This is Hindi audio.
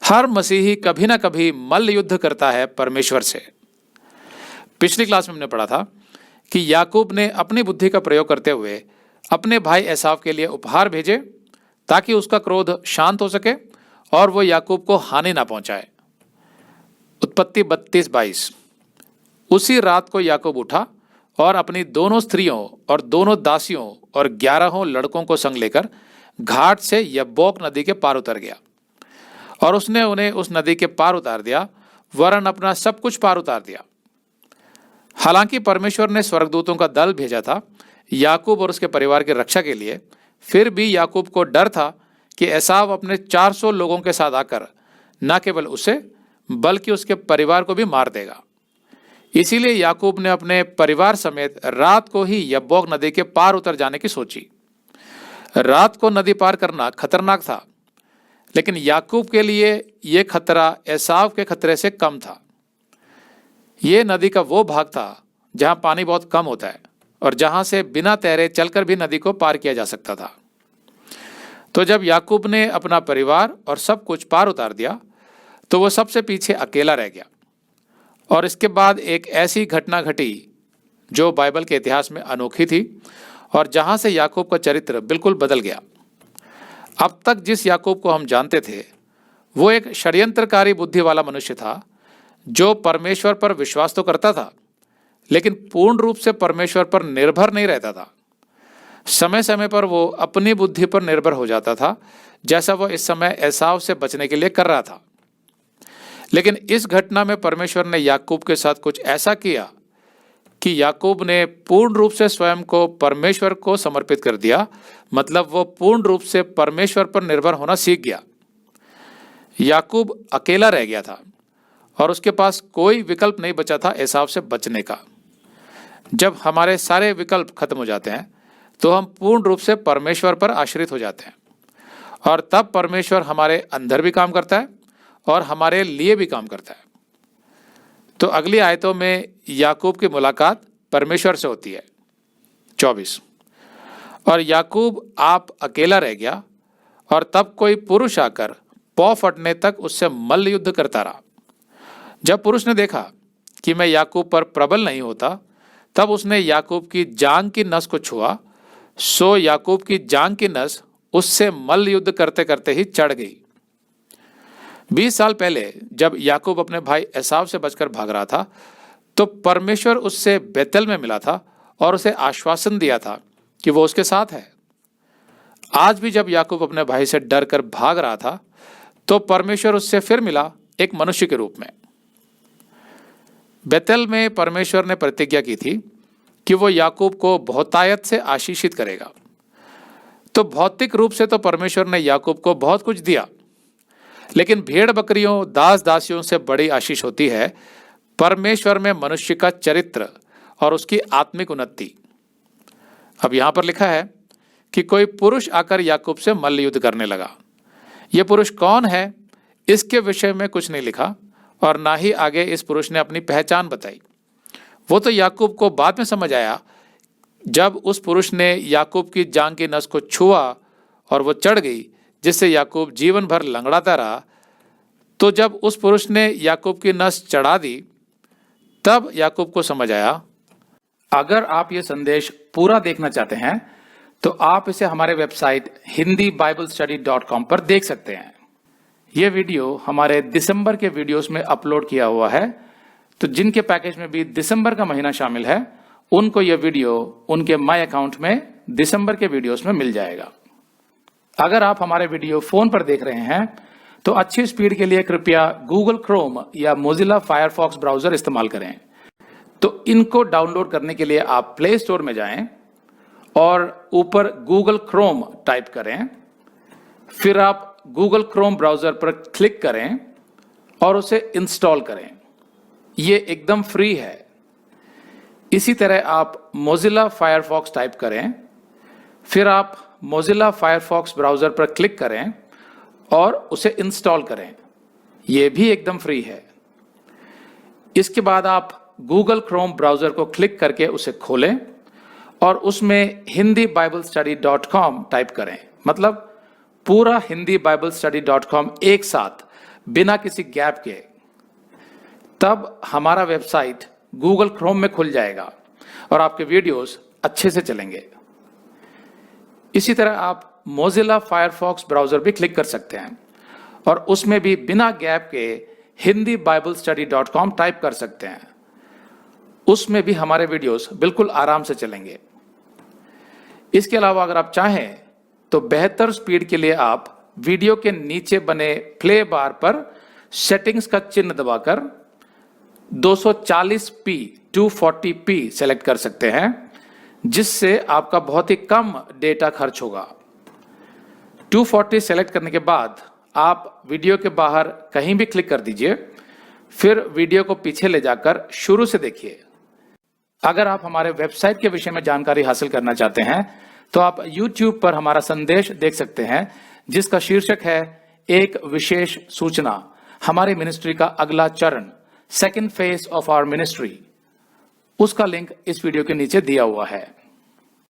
हर मसीही कभी ना कभी मल्ल युद्ध करता है परमेश्वर से। पिछली क्लास में हमने पढ़ा था कि याकूब ने अपनी बुद्धि का प्रयोग करते हुए अपने भाई एसाव के लिए उपहार भेजे ताकि उसका क्रोध शांत हो सके और वो याकूब को हानि ना पहुंचाए। उत्पत्ति 32:22। उसी रात को याकूब उठा और अपनी दोनों स्त्रियों और दोनों दासियों और 11 लड़कों को संग लेकर घाट से यब्बोक नदी के पार उतर गया और उसने उन्हें उस नदी के पार उतार दिया, वरन अपना सब कुछ पार उतार दिया। हालांकि परमेश्वर ने स्वर्गदूतों का दल भेजा था याकूब और उसके परिवार की रक्षा के लिए, फिर भी याकूब को डर था कि एसाव अपने 400 लोगों के साथ आकर न केवल उसे बल्कि उसके परिवार को भी मार देगा। इसीलिए याकूब ने अपने परिवार समेत रात को ही यब्बोक नदी के पार उतर जाने की सोची। रात को नदी पार करना खतरनाक था, लेकिन याकूब के लिए यह खतरा एसाव के खतरे से कम था। यह नदी का वो भाग था जहां पानी बहुत कम होता है और जहां से बिना तैरे चलकर भी नदी को पार किया जा सकता था। तो जब याकूब ने अपना परिवार और सब कुछ पार उतार दिया तो वो सबसे पीछे अकेला रह गया। और इसके बाद एक ऐसी घटना घटी जो बाइबल के इतिहास में अनोखी थी और जहां से याकूब का चरित्र बिल्कुल बदल गया। अब तक जिस याकूब को हम जानते थे वो एक षड्यंत्रकारी बुद्धि वाला मनुष्य था जो परमेश्वर पर विश्वास तो करता था, लेकिन पूर्ण रूप से परमेश्वर पर निर्भर नहीं रहता था। समय समय पर वो अपनी बुद्धि पर निर्भर हो जाता था, जैसा वो इस समय एसाव से बचने के लिए कर रहा था। लेकिन इस घटना में परमेश्वर ने याकूब के साथ कुछ ऐसा किया कि याकूब ने पूर्ण रूप से स्वयं को परमेश्वर को समर्पित कर दिया। मतलब वो पूर्ण रूप से परमेश्वर पर निर्भर होना सीख गया। याकूब अकेला रह गया था और उसके पास कोई विकल्प नहीं बचा था एसाव से बचने का। जब हमारे सारे विकल्प खत्म हो जाते हैं तो हम पूर्ण रूप से परमेश्वर पर आश्रित हो जाते हैं और तब परमेश्वर हमारे अंदर भी काम करता है और हमारे लिए भी काम करता है। तो अगली आयतों में याकूब की मुलाकात परमेश्वर से होती है। 24। और याकूब आप अकेला रह गया और तब कोई पुरुष आकर पौ फटने तक उससे मल्ल युद्ध करता रहा। जब पुरुष ने देखा कि मैं याकूब पर प्रबल नहीं होता, तब उसने याकूब की जांग की नस को छुआ, सो याकूब की जांग की नस उससे मल्ल युद्ध करते करते ही चढ़ गई। 20 साल पहले जब याकूब अपने भाई एसाव से बचकर भाग रहा था तो परमेश्वर उससे बेतेल में मिला था और उसे आश्वासन दिया था कि वो उसके साथ है। आज भी जब याकूब अपने भाई से डर कर भाग रहा था तो परमेश्वर उससे फिर मिला एक मनुष्य के रूप में। बेतेल में परमेश्वर ने प्रतिज्ञा की थी कि वो याकूब को बहुतायत से आशीषित करेगा। तो भौतिक रूप से तो परमेश्वर ने याकूब को बहुत कुछ दिया, लेकिन भेड़ बकरियों दास दासियों से बड़ी आशीष होती है परमेश्वर में मनुष्य का चरित्र और उसकी आत्मिक उन्नति। अब यहां पर लिखा है कि कोई पुरुष आकर याकूब से मल्ल युद्ध करने लगा। यह पुरुष कौन है इसके विषय में कुछ नहीं लिखा और ना ही आगे इस पुरुष ने अपनी पहचान बताई। वो तो याकूब को बाद में समझ आया जब उस पुरुष ने याकूब की जांग की नस को छुआ और वो चढ़ गई, जिससे याकूब जीवन भर लंगड़ाता रहा। तो जब उस पुरुष ने याकूब की नस चढ़ा दी तब याकूब को समझ आया। अगर आप ये संदेश पूरा देखना चाहते हैं तो आप इसे हमारे वेबसाइट hindiBiblestudy.com पर देख सकते हैं। ये वीडियो हमारे दिसंबर के वीडियोस में अपलोड किया हुआ है, तो जिनके पैकेज में भी दिसंबर का महीना शामिल है उनको यह वीडियो उनके माई अकाउंट में दिसंबर के वीडियोस में मिल जाएगा। अगर आप हमारे वीडियो फोन पर देख रहे हैं तो अच्छी स्पीड के लिए कृपया गूगल क्रोम या मोजिला फायरफॉक्स ब्राउजर इस्तेमाल करें। तो इनको डाउनलोड करने के लिए आप प्ले स्टोर में जाएं और ऊपर गूगल क्रोम टाइप करें, फिर आप गूगल क्रोम ब्राउजर पर क्लिक करें और उसे इंस्टॉल करें। ये एकदम फ्री है। इसी तरह आप मोजिला फायरफॉक्स टाइप करें, फिर आप मोजिला फायरफॉक्स ब्राउजर पर क्लिक करें और उसे इंस्टॉल करें। यह भी एकदम फ्री है। इसके बाद आप गूगल क्रोम ब्राउजर को क्लिक करके उसे खोलें और उसमें hindiBiblestudy.com टाइप करें। मतलब पूरा hindiBiblestudy.com एक साथ बिना किसी गैप के, तब हमारा वेबसाइट गूगल क्रोम में खुल जाएगा और आपके वीडियोस अच्छे से चलेंगे। इसी तरह आप मोजिला फायरफॉक्स ब्राउजर भी क्लिक कर सकते हैं और उसमें भी बिना गैप के hindiBiblestudy.com टाइप कर सकते हैं। उसमें भी हमारे वीडियोस बिल्कुल आराम से चलेंगे। इसके अलावा अगर आप चाहें तो बेहतर स्पीड के लिए आप वीडियो के नीचे बने प्ले बार पर सेटिंग्स का चिन्ह दबाकर 240p 240p सेलेक्ट कर सकते हैं, जिससे आपका बहुत ही कम डेटा खर्च होगा। 240 सेलेक्ट करने के बाद आप वीडियो के बाहर कहीं भी क्लिक कर दीजिए, फिर वीडियो को पीछे ले जाकर शुरू से देखिए। अगर आप हमारे वेबसाइट के विषय में जानकारी हासिल करना चाहते हैं तो आप YouTube पर हमारा संदेश देख सकते हैं, जिसका शीर्षक है एक विशेष सूचना, हमारी मिनिस्ट्री का अगला चरण, second phase of our ministry. उसका लिंक इस वीडियो के नीचे दिया हुआ है।